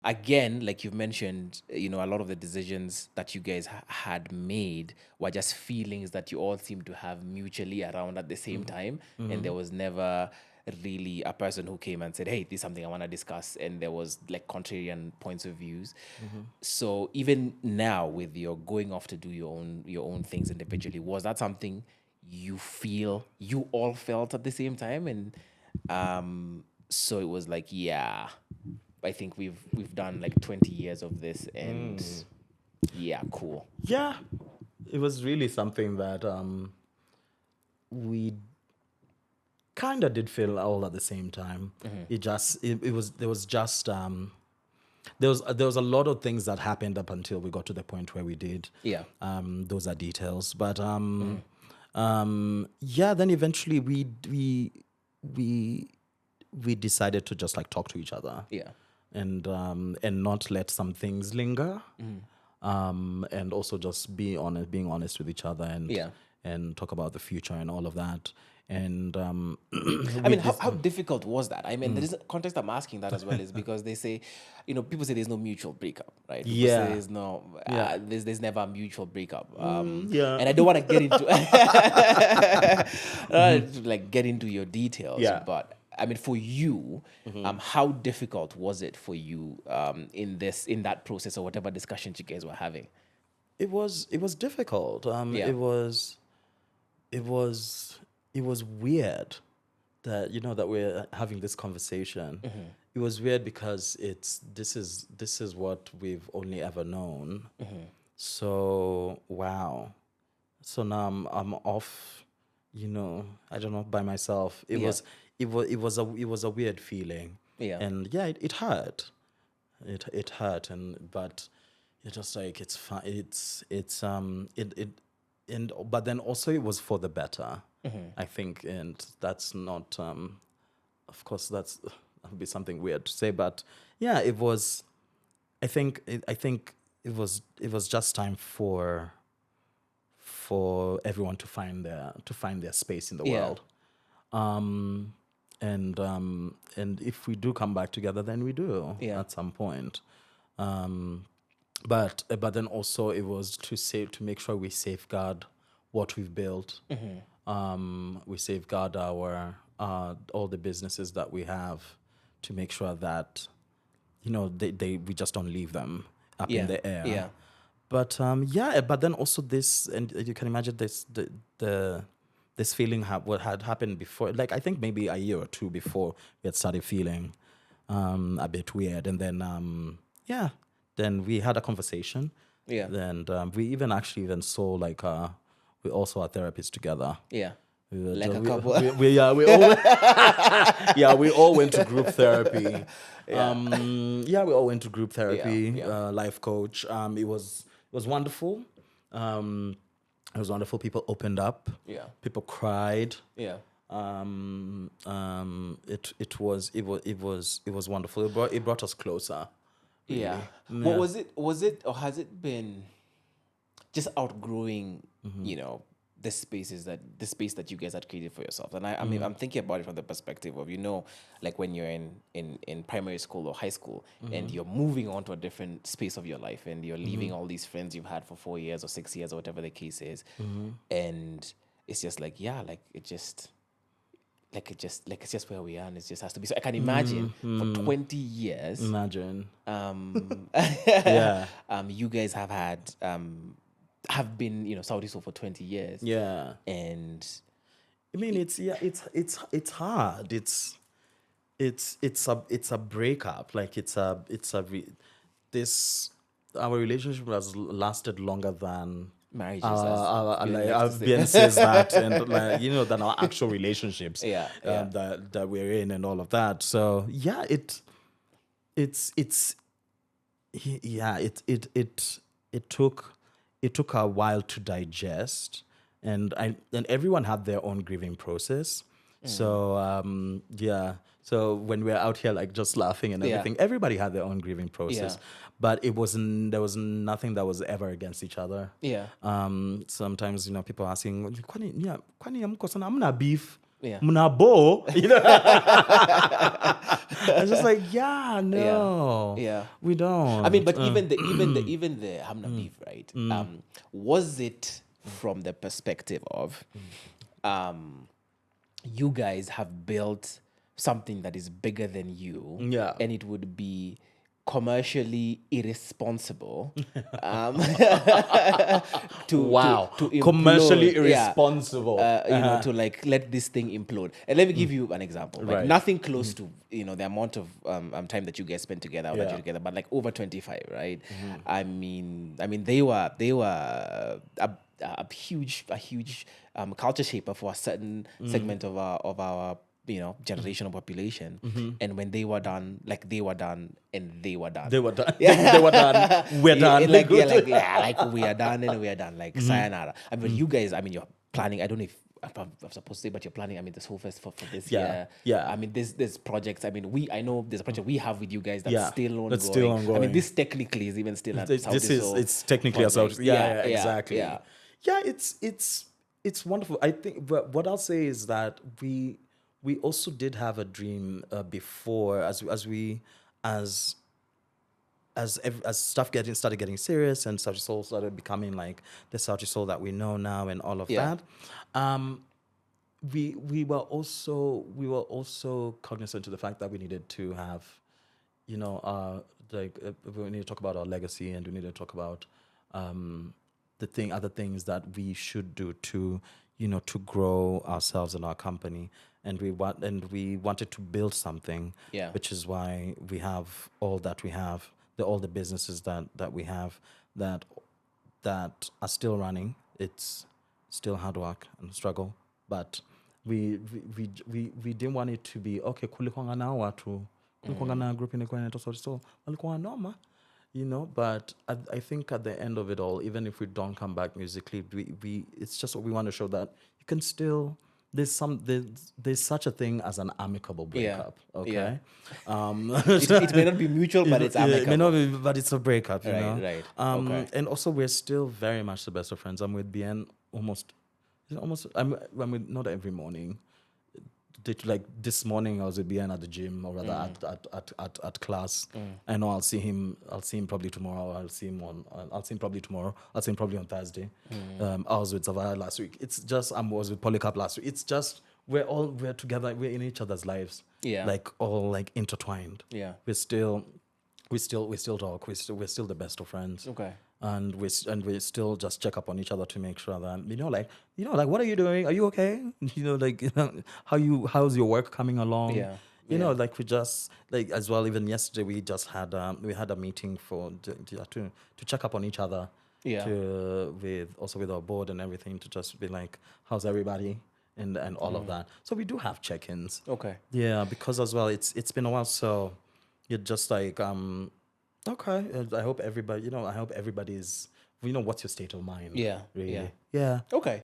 again, like you've mentioned, a lot of the decisions that you guys had made were just feelings that you all seemed to have mutually around at the same time. And there was never really a person who came and said, hey, this is something I want to discuss. And there was like contrarian points of views. So even now with your going off to do your own things individually, was that something you feel you all felt at the same time? And so it was like, yeah, I think we've done like 20 years of this, and yeah, cool. Yeah, it was really something that we kind of did feel all at the same time. It was there was just there was a lot of things that happened up until we got to the point where we did. Yeah. Those are details, but yeah. Then eventually we decided to just like talk to each other. Yeah. And not let some things linger. And also just being honest with each other, and talk about the future and all of that. And I mean, how difficult was that? I mean, there is a context I'm asking that as well is because they say, people say there's no mutual breakup, right? People Yeah. say there's no, there's never a mutual breakup. yeah. And I don't want to get into, like get into your details, Yeah. but I mean, for you, how difficult was it for you in that process or whatever discussions you guys were having? It was difficult. Yeah. It was weird that that we're having this conversation. It was weird because this is what we've only ever known. So wow. So now I'm off. I don't know, by myself. It was a weird feeling. Yeah. And yeah, it hurt. It hurt, but it's just like it's fine. But then also it was for the better. I think, and that's not. Of course, that would be something weird to say, but yeah, it was. I think it was just time for everyone to find their space in the Yeah. world. And if we do come back together, then we do at some point. But then also it was to make sure we safeguard what we've built. We safeguard our all the businesses that we have, to make sure that we just don't leave them up in the air. Yeah. But but then also this, and you can imagine this feeling what had happened before. Like I think maybe a year or two before we had started feeling a bit weird, and then then we had a conversation. Yeah. And we even saw like we also are therapists together. Yeah. We Like a couple. we all we all went to group therapy. We all went to group therapy. Yeah. Life coach. It was wonderful. It was wonderful. People opened up. Yeah. People cried. Yeah. It was wonderful. It brought us closer. Yeah. What was it, or has it been just outgrowing, the space that you guys had created for yourself? And I mean, I'm thinking about it from the perspective of, like when you're in primary school or high school, and you're moving on to a different space of your life, and you're leaving all these friends you've had for 4 years or 6 years or whatever the case is. And it's just like, it's just where we are, and it just has to be. So I can imagine for 20 years. Imagine. You guys have been, Saudi Soul for 20 years. Yeah. And I mean, it's hard. It's a breakup. Like our relationship has lasted longer than marriages. Ben says that, and than our actual relationships. Yeah. That we're in and all of that. So yeah, it took a while to digest, and everyone had their own grieving process. So so when we're out here like just laughing and everything, everybody had their own grieving process. But there was nothing that was ever against each other. Yeah. Sometimes people asking, kwani amko sana amna beef? Yeah. Mnabo, you know. I was just like, yeah, no, Yeah. we don't. I mean, but even the Hamna beef, right? Was it from the perspective of you guys have built something that is bigger than you, Yeah. and it would be commercially irresponsible to Wow. to Commercially implode, yeah, irresponsible. to like let this thing implode. And let me give you an example, like Right. nothing close to the amount of time that you guys spent together or that Yeah. you're together, but like over 25, right? I mean they were a huge culture shaper for a certain segment of our generational population. And when they were done, like they were done and they were done. They were done. They were done. We're done. Like we are done and we are done. Like sayonara. I mean, you guys. I mean, you're planning. I don't know if I'm supposed to say, but you're planning. I mean, this whole fest for this Yeah, year. yeah. I mean, there's projects. I mean, I know there's a project we have with you guys that's Yeah, still ongoing. that's still I mean, ongoing. this technically is even still at It's technically a project. South. Yeah, exactly. Yeah. Yeah, it's wonderful. I think, but what I'll say is that we also did have a dream before, as stuff started getting serious, and Sauti Soul started becoming like the Sauti Soul that we know now, and all of Yeah. that. We were also cognizant of the fact that we needed to have, we need to talk about our legacy, and we need to talk about other things that we should do to grow ourselves and our company. And we wanted to build something, Yeah. which is why we have all that we have, all the businesses that we have that are still running. It's still hard work and struggle, but we didn't want it to be okay. Kulikuwa na watu, kulikuwa na group inakuwa inaitwa Sauti Sol, walikuwa noma, But I think at the end of it all, even if we don't come back musically, we it's just what we want to show that you can still. There's such a thing as an amicable breakup. Okay. Yeah. It may not be mutual, but it's amicable. It may not be, but it's a breakup, you know. Right. Okay. And also, we're still very much the best of friends. I'm with Bien almost. I'm with not every morning. Like this morning, I was with Bien at the gym, or rather at class. I know I'll see him probably tomorrow. I'll see him probably tomorrow. I'll see him probably on Thursday. I was with Zavaya last week. It's just I was with Polycarp last week. It's just we're together. We're in each other's lives. Yeah. Like all like intertwined. Yeah. We still talk. We're still the best of friends. Okay. And we still just check up on each other to make sure that like what are you doing? Are you okay? How's your work coming along? Yeah. Like we just like as well. Even yesterday we just had we had a meeting to check up on each other. Yeah. with our board and everything, to just be like, how's everybody and all of that. So we do have check-ins. Okay. Yeah, because as well it's been a while, so you're just like okay. I hope everybody's. What's your state of mind? Yeah. Really. Yeah. Yeah. Okay.